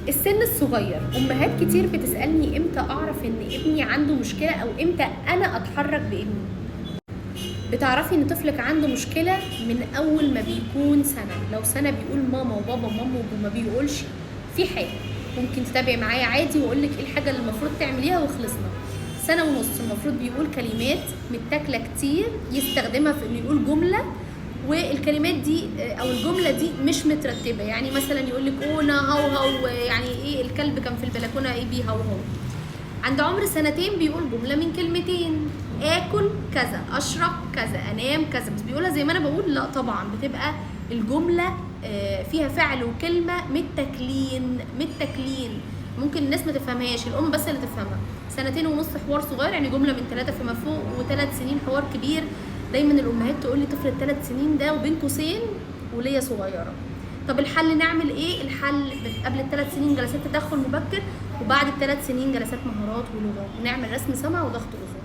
السن الصغير، امهات كتير بتسالني امتى اعرف ان ابني عنده مشكله او امتى انا اتحرك بابني. بتعرفي ان طفلك عنده مشكله من اول ما بيكون سنه. لو سنه بيقول ماما وبابا ماما وما بيقولش، في حاجه. ممكن تتابعي معايا عادي واقول لك ايه الحاجه اللي المفروض تعمليها وخلصنا. سنه ونص المفروض بيقول كلمات متاكله كتير، يستخدمها في انه يقول جمله، والكلمات دي او الجمله دي مش مترتبه. يعني مثلا يقول لك اونا هو هو، يعني ايه الكلب كان في البلكونه ايه بيه هو هو. عند عمر سنتين بيقول جمله من كلمتين، اكل كذا، اشرب كذا، انام كذا. بس بيقولها زي ما انا بقول؟ لا طبعا، بتبقى الجمله فيها فعل وكلمه متاكلين. ممكن الناس ما تفهمهاش، الام بس اللي تفهمها. سنتين ونص حوار صغير، يعني جمله من 3 فيما فوق، و3 سنين حوار كبير. دايما الامهات تقول لي طفل ال3 سنين ده وبين قوسين وليا صغيره. طب الحل نعمل ايه؟ الحل قبل ال3 سنين جلسات تدخل مبكر، وبعد ال3 سنين جلسات مهارات ولغات، ونعمل رسم سمع وضغط اذن.